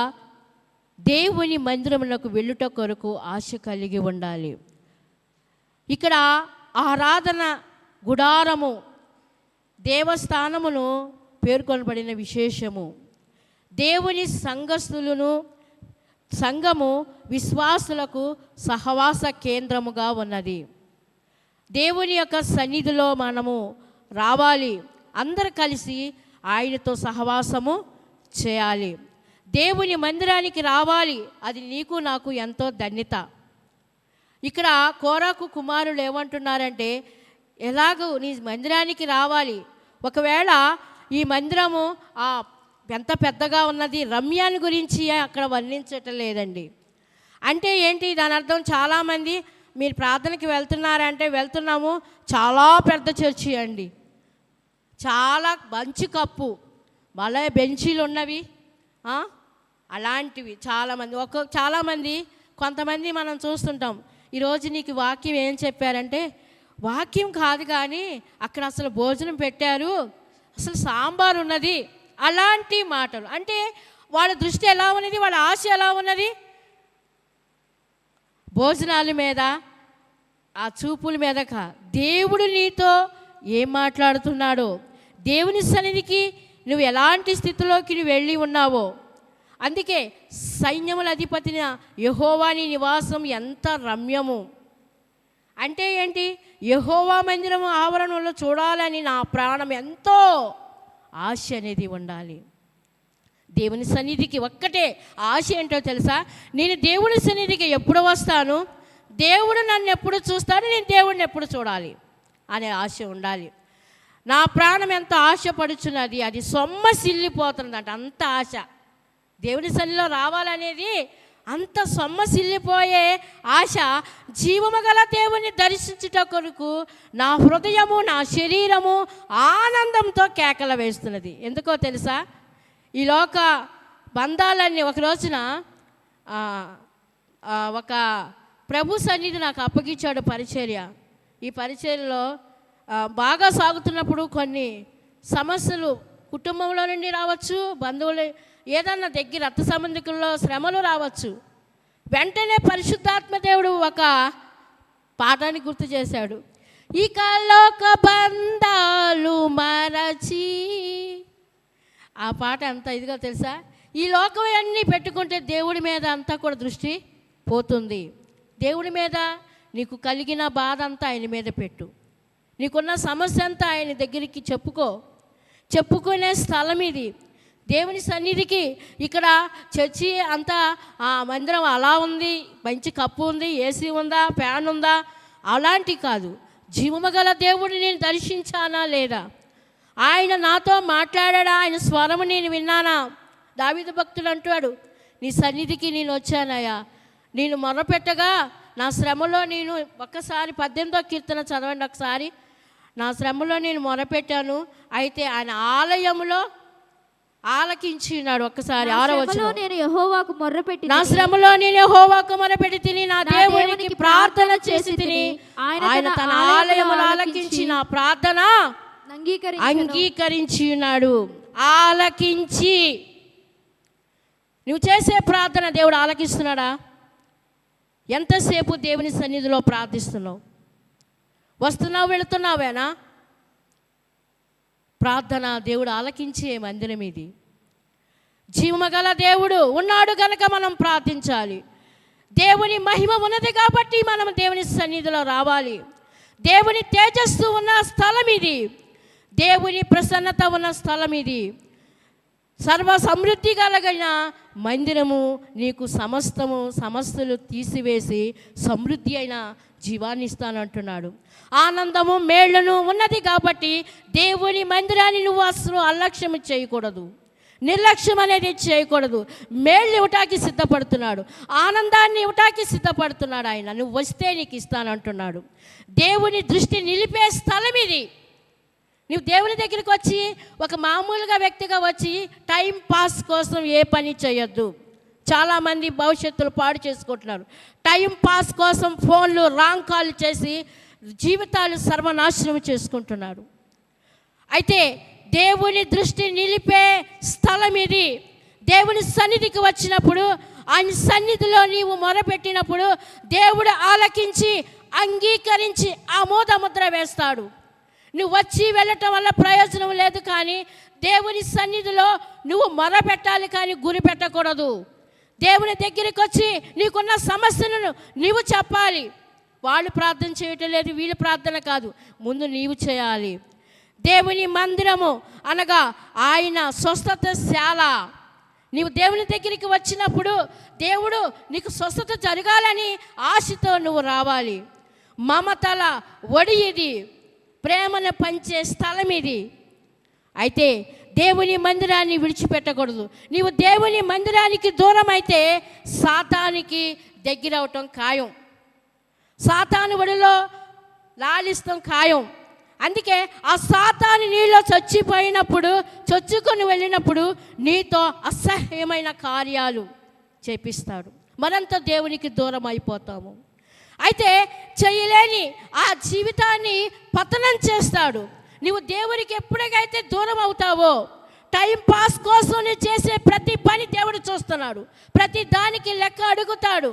దేవుని మందిరములకు వెళ్ళుట కొరకు ఆశ కలిగి ఉండాలి. ఇక్కడ ఆరాధన గుడారము దేవస్థానమును పేర్కొనబడిన విశేషము. దేవుని సంఘము విశ్వాసులకు సహవాస కేంద్రముగా ఉన్నది. దేవుని యొక్క సన్నిధిలో మనము రావాలి, అందరు కలిసి ఆయనతో సహవాసము చేయాలి. దేవుని మందిరానికి రావాలి, అది నీకు నాకు ఎంతో ధన్యత. ఇక్కడ కోరాకు కుమారులు ఏమంటున్నారంటే, ఎలాగూ నీ మందిరానికి రావాలి. ఒకవేళ ఈ మందిరము ఎంత పెద్దగా ఉన్నది, రమ్యాన్ని గురించి అక్కడ వర్ణించటం లేదండి. అంటే ఏంటి దాని అర్థం? చాలామంది మీరు ప్రార్థనకి వెళ్తున్నారంటే వెళ్తున్నాము, చాలా పెద్ద చర్చి అండి, చాలా మంచి కప్పు, మళ్ళీ బెంచీలు ఉన్నవి, అలాంటివి చాలామంది కొంతమంది మనం చూస్తుంటాం. ఈరోజు నీకు వాక్యం ఏం చెప్పారంటే, వాక్యం కాదు కానీ అక్కడ అసలు భోజనం పెట్టారు, అసలు సాంబార్ ఉన్నది, అలాంటి మాటలు. అంటే వాళ్ళ దృష్టి ఎలా ఉన్నది, వాళ్ళ ఆశ ఎలా ఉన్నది? భోజనాల మీద, ఆ చూపుల మీద దేవుడు నీతో ఏం మాట్లాడుతున్నాడో, దేవుని సన్నిధికి నువ్వు ఎలాంటి స్థితిలోకి నువ్వు వెళ్ళి ఉన్నావో. అందుకే సైన్యముల అధిపతిన యెహోవా నీ నివాసం ఎంత రమ్యము. అంటే ఏంటి? యెహోవా మందిరము ఆవరణలో చూడాలని నా ప్రాణం ఎంతో ఆశ అనేది ఉండాలి. దేవుని సన్నిధికి ఒక్కటే ఆశ ఏంటో తెలుసా? నేను దేవుని సన్నిధికి ఎప్పుడు వస్తాను, దేవుడు నన్ను ఎప్పుడు చూస్తాను, నేను దేవుడిని ఎప్పుడు చూడాలి అనే ఆశ ఉండాలి. నా ప్రాణం ఎంత ఆశపడుచున్నది, అది సొమ్మసిల్లిపోతుందంట. అంత ఆశ దేవుని సన్నిధిలో రావాలనేది, అంత సొమ్మసిల్లిపోయే ఆశ. జీవము గల దేవుని దర్శించుట కొరకు నా హృదయము నా శరీరము ఆనందంతో కేకలు వేస్తున్నది. ఎందుకో తెలుసా? ఈ లోక బంధాలన్నీ ఒక రోజున ఒక ప్రభు సన్నిధి నాకు అప్పగించాడు పరిచర్య. ఈ పరిచర్యలో బాగా సాగుతున్నప్పుడు కొన్ని సమస్యలు కుటుంబంలో నుండి రావచ్చు, బంధువులు ఏదన్నా దగ్గర రక్త సంబంధికుల్లో శ్రమలు రావచ్చు. వెంటనే పరిశుద్ధాత్మ దేవుడు ఒక పాఠాన్ని గుర్తు చేశాడు. ఇక లోక బంధాలు మరచి, ఆ పాట ఎంత ఇదిగా తెలుసా? ఈ లోకం అన్నీ పెట్టుకుంటే దేవుడి మీద అంతా కూడా దృష్టి పోతుంది. దేవుడి మీద నీకు కలిగిన బాధ అంతా ఆయన మీద పెట్టు, నీకున్న సమస్య అంతా ఆయన దగ్గరికి చెప్పుకునే స్థలం ఇది. దేవుని సన్నిధికి ఇక్కడ చర్చి అంతా మందిరం అలా ఉంది, మంచి కప్పు ఉంది, ఏసీ ఉందా, ఫ్యాన్ ఉందా, అలాంటి కాదు. జీవము గల దేవుడిని నేను దర్శించానా లేదా, ఆయన నాతో మాట్లాడా, ఆయన స్వరము నేను విన్నానా? దావీదు భక్తుడు అంటాడు, నీ సన్నిధికి నేను వచ్చానయ్యా, నేను మొరపెట్టగా నా శ్రమలో నేను ఒక్కసారి 18వ కీర్తన చదవండి ఒకసారి. నా శ్రమలో నేను మొరపెట్టాను, అయితే ఆయన ఆలయంలో ఆలకించినాడు. ఒక్కసారి 6వ వచనం, నేను యెహోవాకు మొర్రపెట్టి, నా శ్రమలో నేను యెహోవాకు మొరపెట్టి తిని, నా దేవునికి ప్రార్థన చేసి తిని, ఆయన తన ఆలయములో ఆలకించి నా ప్రార్థన అంగీకరించి ఉన్నాడు. ఆలకించి నువ్వు చేసే ప్రార్థన దేవుడు ఆలకిస్తున్నాడా? ఎంతసేపు దేవుని సన్నిధిలో ప్రార్థిస్తున్నావు? వస్తున్నావు వెళుతున్నావేనా? ప్రార్థన దేవుడు ఆలకించే మందిరం ఇది. జీవమగల దేవుడు ఉన్నాడు కనుక మనం ప్రార్థించాలి. దేవుని మహిమ ఉన్నది కాబట్టి మనం దేవుని సన్నిధిలో రావాలి. దేవుని తేజస్సు ఉన్న స్థలం ఇది, దేవుని ప్రసన్నత ఉన్న స్థలం ఇది. సర్వ సమృద్ధి కలిగిన మందిరము నీకు సమస్తలు తీసివేసి సమృద్ధి అయిన జీవాన్ని ఇస్తానంటున్నాడు. ఆనందము మేళ్లను ఉన్నది కాబట్టి దేవుని మందిరాన్ని నువ్వు అసలు అలక్ష్యం చేయకూడదు, నిర్లక్ష్యం అనేది చేయకూడదు. మేళ్ళు ఇవ్వటానికి సిద్ధపడుతున్నాడు, ఆనందాన్ని ఇవ్వటానికి సిద్ధపడుతున్నాడు ఆయన. నువ్వు వస్తే నీకు ఇస్తానంటున్నాడు. దేవుని దృష్టి నిలిపే స్థలం ఇది. నువ్వు దేవుని దగ్గరికి వచ్చి ఒక మామూలుగా వ్యక్తిగా వచ్చి టైం పాస్ కోసం ఏ పని చేయొద్దు. చాలామంది భవిష్యత్తులు పాడు చేసుకుంటున్నారు. టైం పాస్ కోసం ఫోన్లు రాంగ్ కాల్ చేసి జీవితాలు సర్వనాశనం చేసుకుంటున్నారు. అయితే దేవుని దృష్టి నిలిపే స్థలం ఇది. దేవుని సన్నిధికి వచ్చినప్పుడు, ఆయన సన్నిధిలో నీవు మొరపెట్టినప్పుడు దేవుడు ఆలకించి అంగీకరించి ఆమోదముద్ర వేస్తాడు. నువ్వు వచ్చి వెళ్ళటం వల్ల ప్రయోజనం లేదు, కానీ దేవుని సన్నిధిలో నువ్వు మొరపెట్టాలి, కానీ గురి పెట్టకూడదు. దేవుని దగ్గరికి వచ్చి నీకున్న సమస్యలను నీవు చెప్పాలి. వాళ్ళు ప్రార్థన చేయటం లేదు, వీళ్ళు ప్రార్థన కాదు, ముందు నీవు చేయాలి. దేవుని మందిరము అనగా ఆయన స్వస్థతశాల. నీవు దేవుని దగ్గరికి వచ్చినప్పుడు దేవుడు నీకు స్వస్థత జరగాలని ఆశతో నువ్వు రావాలి. మమతల ఒడి ఇది, ప్రేమను పంచే స్థలం ఇది. అయితే దేవుని మందిరాన్ని విడిచిపెట్టకూడదు. నీవు దేవుని మందిరానికి దూరం అయితే సాతానికి దగ్గర అవటం ఖాయం, సాతాను ఒడిలో లాలిస్తాం ఖాయం. అందుకే ఆ సాతాను నీలో చొచ్చుకొని వెళ్ళినప్పుడు నీతో అసహ్యమైన కార్యాలు చేపిస్తాడు. మరంత దేవునికి దూరం అయిపోతాము. అయితే చేయలేని ఆ జీవితాన్ని పతనం చేస్తాడు. నువ్వు దేవునికి ఎప్పుడైతే దూరం అవుతావో, టైం పాస్ కోసం నువ్వు చేసే ప్రతి పని దేవుడు చూస్తున్నాడు, ప్రతి దానికి లెక్క అడుగుతాడు.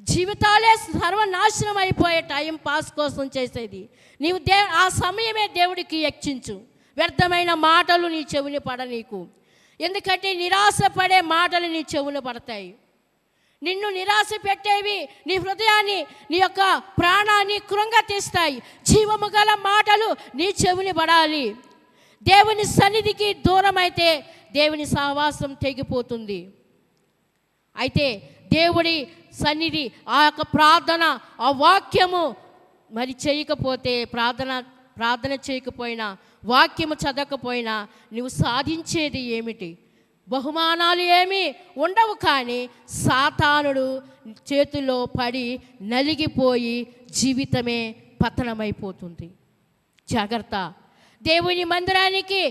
జీవితాలే సర్వనాశనం అయిపోయే టైం పాస్ కోసం చేసేది నీవు ఆ సమయమే దేవుడికి యక్షించు. వ్యర్థమైన మాటలు నీ చెవుని పడనీకు. ఎందుకంటే నిరాశపడే మాటలు నీ చెవులు పడతాయి. నిన్ను నిరాశ పెట్టేవి నీ హృదయాన్ని, నీ యొక్క ప్రాణాన్ని కృంగతీస్తాయి. జీవము గల మాటలు నీ చెవుని పడాలి. దేవుని సన్నిధికి దూరం అయితే దేవుని సహవాసం తెగిపోతుంది. అయితే దేవుడి సన్నిధి, ఆ యొక్క ప్రార్థన, ఆ వాక్యము మరి చేయకపోతే, ప్రార్థన చేయకపోయినా, వాక్యము చదవకపోయినా నువ్వు సాధించేది ఏమిటి? బహుమానాలు ఏమీ ఉండవు, కానీ సాతానుడు చేతిలో పడి నలిగిపోయి జీవితమే పతనమైపోతుంది. జాగ్రత్త. దేవుని మందిరానికి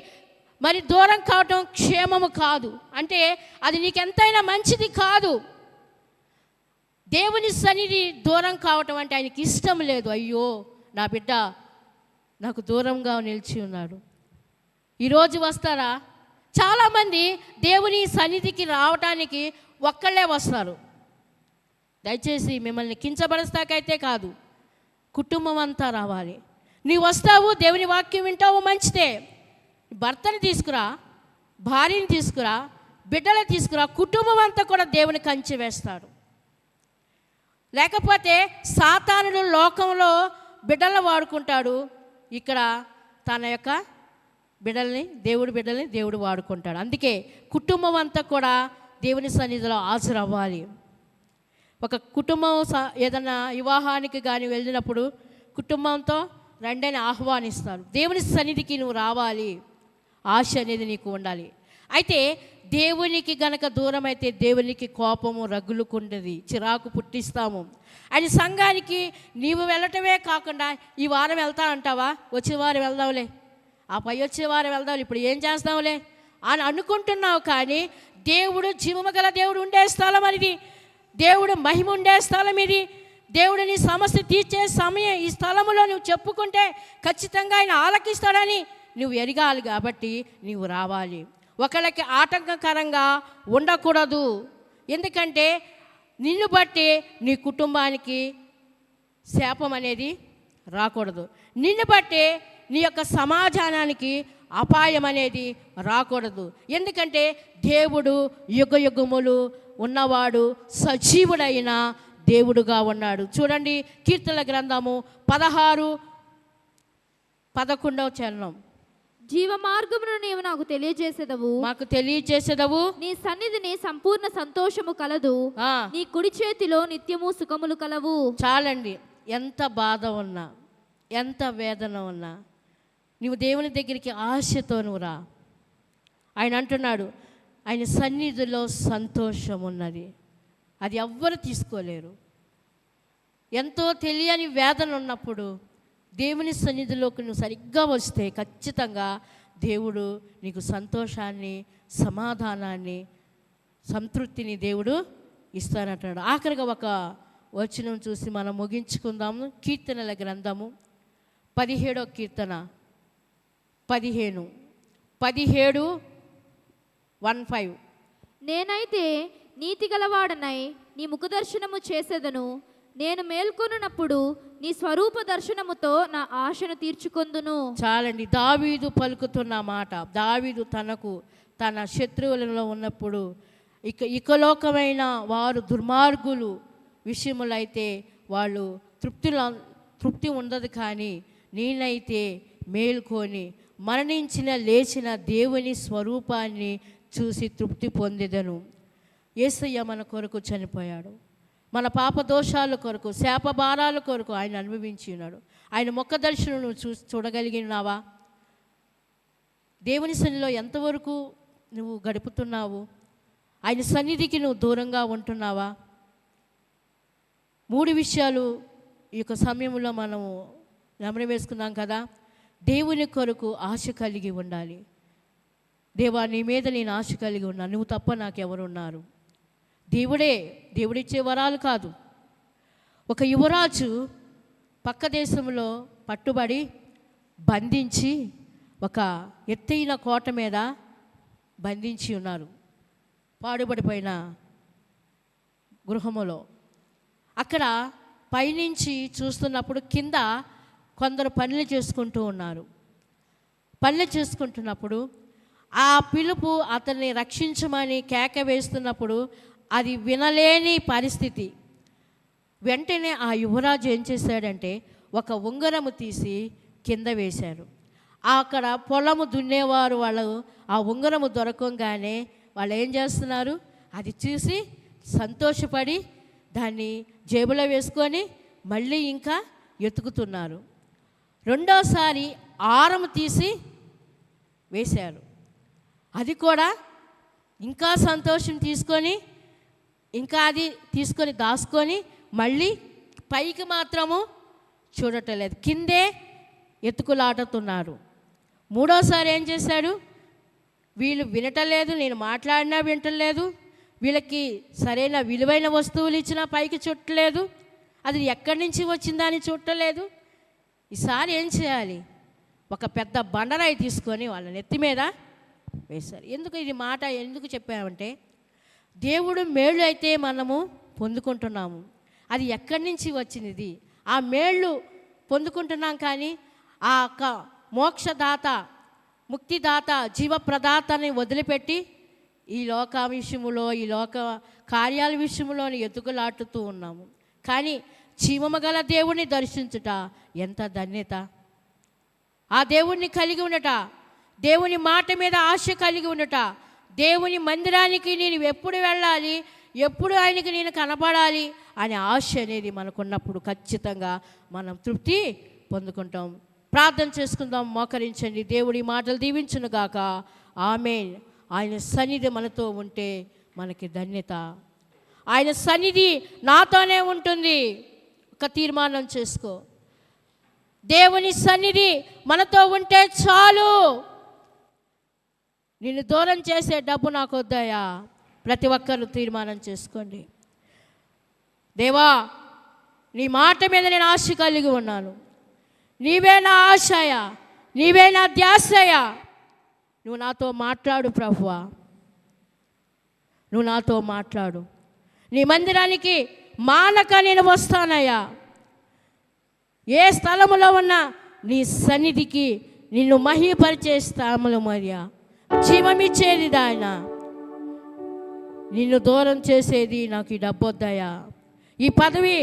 మరి దూరం కావటం క్షేమము కాదు. అంటే అది నీకెంతైనా మంచిది కాదు. దేవుని సన్నిధి దూరం కావటం అంటే ఆయనకి ఇష్టం లేదు. అయ్యో, నా బిడ్డ నాకు దూరంగా నిలిచి ఉన్నాడు. ఈరోజు వస్తారా? చాలామంది దేవుని సన్నిధికి రావటానికి ఒక్కళ్ళే వస్తారు. దయచేసి మిమ్మల్ని కించపరుస్తాకైతే కాదు, కుటుంబం అంతా రావాలి. నీవు వస్తావు, దేవుని వాక్యం వింటావు, మంచిదే. భర్తని తీసుకురా, భార్యని తీసుకురా, బిడ్డలు తీసుకురా, కుటుంబం అంతా కూడా దేవుని కంచె వేస్తాడు. లేకపోతే సాతానుడు లోకంలో బిడ్డలను వాడుకుంటాడు, ఇక్కడ తన యొక్క బిడ్డల్ని దేవుడు వాడుకుంటాడు. అందుకే కుటుంబం అంతా కూడా దేవుని సన్నిధిలో హాజరవ్వాలి. ఒక కుటుంబం ఏదైనా వివాహానికి కానీ వెళ్ళినప్పుడు కుటుంబంతో రండని ఆహ్వానిస్తారు. దేవుని సన్నిధికి నువ్వు రావాలి, ఆశ అనేది నీకు ఉండాలి. అయితే దేవునికి గనక దూరం అయితే దేవునికి కోపము రగులుకుంటుంది, చిరాకు పుట్టిస్తాము. ఆయన సంఘానికి నీవు వెళ్ళటమే కాకుండా ఈ వారం వెళ్తా అంటావా, వచ్చే వారం వెళ్దాంలే, ఆ పై వచ్చే వారం వెళ్దాం, ఇప్పుడు ఏం చేస్తాంలే అని అనుకుంటున్నావు. కానీ దేవుడు జీవము గల దేవుడు ఉండే స్థలం అనేది, దేవుడు మహిమ ఉండే స్థలం ఇది. దేవుడు నీ సమస్య తీర్చే సమయం ఈ స్థలములో నువ్వు చెప్పుకుంటే ఖచ్చితంగా ఆయన ఆలకిస్తాడని నువ్వు ఎరగాలి. కాబట్టి నువ్వు రావాలి. ఒకళ్ళకి ఆటంకకరంగా ఉండకూడదు. ఎందుకంటే నిన్ను బట్టి నీ కుటుంబానికి శాపం అనేది రాకూడదు. నిన్ను బట్టి నీ యొక్క సమాజానానికి అపాయం అనేది రాకూడదు. ఎందుకంటే దేవుడు యుగయుగములు ఉన్నవాడు, సజీవుడైన దేవుడుగా ఉన్నాడు. చూడండి, కీర్తనల గ్రంథము 16:11 చరణం. జీవ మార్గమును నీవు నాకు తెలియజేసేదవు, నీ సన్నిధిని సంపూర్ణ సంతోషము కలదు, నీ కుడి చేతిలో నిత్యము సుఖములు కలవు. చాలండి. ఎంత బాధ ఉన్నా, ఎంత వేదన ఉన్నా, నువ్వు దేవుని దగ్గరికి ఆశతో నువ్వు రా. ఆయన అంటున్నాడు, ఆయన సన్నిధిలో సంతోషం ఉన్నది, అది ఎవ్వరు తీసుకోలేరు. ఎంతో తెలియని వేదన ఉన్నప్పుడు దేవుని సన్నిధిలోకి నువ్వు సరిగ్గా వస్తే ఖచ్చితంగా దేవుడు నీకు సంతోషాన్ని, సమాధానాన్ని, సంతృప్తిని దేవుడు ఇస్తానంటాడు. ఆఖరిగా ఒక వచనం చూసి మనం ముగించుకుందాము. కీర్తనల గ్రంథము 17వ కీర్తన 17:15. నేనైతే నీతి గలవాడనై నీ ముఖదర్శనము చేసేదను. నేను మేల్కొనున్నప్పుడు నీ స్వరూప దర్శనముతో నా ఆశను తీర్చుకొందును. చాలండి. దావీదు పలుకుతున్న మాట. దావీదు తన శత్రువులలో ఉన్నప్పుడు ఇకలోకమైన వారు దుర్మార్గులు విషయములైతే వాళ్ళు తృప్తి ఉండదు, కానీ నేనైతే మేల్కొని మరణించిన లేచిన దేవుని స్వరూపాన్ని చూసి తృప్తి పొందేదను. యేసయ్య మన కొరకు చనిపోయాడు. మన పాప దోషాల కొరకు, శాప భారాల కొరకు ఆయన అనుభవించి ఉన్నాడు. ఆయన ముఖ దర్శనం నువ్వు చూడగలిగినావా? దేవుని సన్నిధిలో ఎంతవరకు నువ్వు గడుపుతున్నావు? ఆయన సన్నిధికి నువ్వు దూరంగా ఉంటున్నావా? 3 విషయాలు ఈ యొక్క సమయంలో మనము గమనం వేసుకున్నాం కదా. దేవుని కొరకు ఆశ కలిగి ఉండాలి. దేవా, నీ మీద నేను ఆశ కలిగి ఉన్నాను, నువ్వు తప్ప నాకెవరున్నారు? దేవుడిచ్చే వరాలు కాదు. ఒక యువరాజు పక్క దేశంలో పట్టుబడి బంధించి ఒక ఎత్తైన కోట మీద బంధించి ఉన్నారు, పాడుబడిపోయిన గృహములో. అక్కడ పైనుంచి చూస్తున్నప్పుడు కింద కొందరు పనులు చేసుకుంటూ ఉన్నారు. పనులు చేసుకుంటున్నప్పుడు ఆ పిలుపు అతన్ని రక్షించమని కేక వేస్తున్నప్పుడు అది వినలేని పరిస్థితి. వెంటనే ఆ యువరాజు ఏం చేశాడంటే ఒక ఉంగరము తీసి కింద వేశారు. అక్కడ పొలము దున్నేవారు వాళ్ళు ఆ ఉంగరము దొరకంగానే వాళ్ళు ఏం చేస్తున్నారు, అది చూసి సంతోషపడి దాన్ని జేబులో వేసుకొని మళ్ళీ ఇంకా ఎతుకుతున్నారు. రెండోసారి ఆరము తీసి వేశారు. అది కూడా ఇంకా సంతోషం తీసుకొని ఇంకా అది తీసుకొని దాచుకొని మళ్ళీ పైకి మాత్రము చూడటలేదు, కిందే ఎత్తుకులాడుతున్నారు. మూడోసారి ఏం చేశాడు, వీళ్ళు వినటలేదు, నేను మాట్లాడినా వింటలేదు, వీళ్ళకి సరైన విలువైన వస్తువులు ఇచ్చినా పైకి చుట్టలేదు, అది ఎక్కడి నుంచి వచ్చిందని చుట్టలేదు. ఈసారి ఏం చేయాలి, ఒక పెద్ద బండరాయి తీసుకొని వాళ్ళ నెత్తి మీద వేశారు. ఎందుకు ఇది మాట ఎందుకు చెప్పామంటే, దేవుడు మేళ్ళు అయితే మనము పొందుకుంటున్నాము, అది ఎక్కడి నుంచి వచ్చినది? ఆ మేళ్ళు పొందుకుంటున్నాం, కానీ ఆ మోక్షదాత, ముక్తిదాత, జీవప్రదాతని వదిలిపెట్టి ఈ లోక విషయములో, ఈ లోక కార్యాల విషయంలో ఎతుకులాడుతూ ఉన్నాము. కానీ జీవము గల దేవుణ్ణి దర్శించుట ఎంత ధన్యత! ఆ దేవుణ్ణి కలిగి ఉండట, దేవుని మాట మీద ఆశ కలిగి ఉండట, దేవుని మందిరానికి నేను ఎప్పుడు వెళ్ళాలి, ఎప్పుడు ఆయనకి నేను కనపడాలి అనే ఆశ అనేది మనకున్నప్పుడు ఖచ్చితంగా మనం తృప్తి పొందుకుంటాం. ప్రార్థన చేసుకుందాం, మోకరించండి. దేవుడి మాటలు దీవించునుగాక. ఆమేన్. ఆయన సన్నిధి మనతో ఉంటే మనకి ధన్యత. ఆయన సన్నిధి నాతోనే ఉంటుంది. ఒక తీర్మానం చేసుకో, దేవుని సన్నిధి మనతో ఉంటే చాలు. నిన్ను దూరం చేసే డబ్బు నాకు వద్దయా. ప్రతి ఒక్కరు తీర్మానం చేసుకోండి. దేవా, నీ మాట మీద నేను ఆశ కలిగి ఉన్నాను, నీవే నా ఆశయ, నీవే నా ధ్యాసయ. నువ్వు నాతో మాట్లాడు ప్రభువా, నువ్వు నాతో మాట్లాడు. నీ మందిరానికి మానక నేను వస్తానయ్యా. ఏ స్థలములో ఉన్నా నీ సన్నిధికి నిన్ను మహిమపరిచే స్థలములు మరియా, జీవమిచ్చేది ఆయన. నిన్ను దూరం చేసేది నాకు ఈ డబ్బు వద్దయా, ఈ పదవి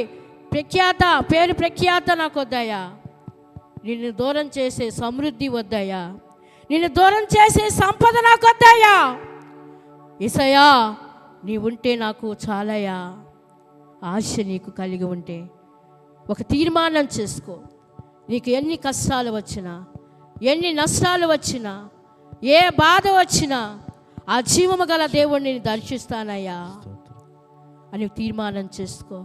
ప్రఖ్యాత, పేరు ప్రఖ్యాత నాకు వద్దయా. నిన్ను దూరం చేసే సమృద్ధి వద్దయా, నిన్ను దూరం చేసే సంపద నాకు వద్దయా. యేసయ్యా, నీ ఉంటే నాకు చాలయా. ఆశ నీకు కలిగి ఉంటే ఒక తీర్మానం చేసుకో. నీకు ఎన్ని కష్టాలు వచ్చినా, ఎన్ని నష్టాలు వచ్చినా, ఏ బాధ వచ్చినా ఆ జీవము గల దేవుడిని దర్శిస్తానయ్యా అని తీర్మానం చేసుకో.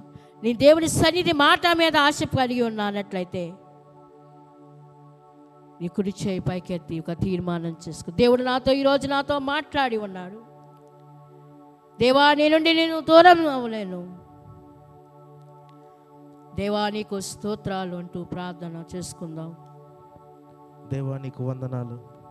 నీ దేవుని సన్నిధి మాట మీద ఆశ కలిగి ఉన్నానట్లయితే నీ కుడి చేయి పైకెత్తి ఒక తీర్మానం చేసుకో. దేవుడు ఈరోజు నాతో మాట్లాడి ఉన్నాడు. దేవా, నీ నుండి నేను దూరం అవ్వలేను. దేవా, నీకు స్తోత్రాలు అంటూ ప్రార్థన చేసుకుందాం. దేవా, నీకు వందనాలు.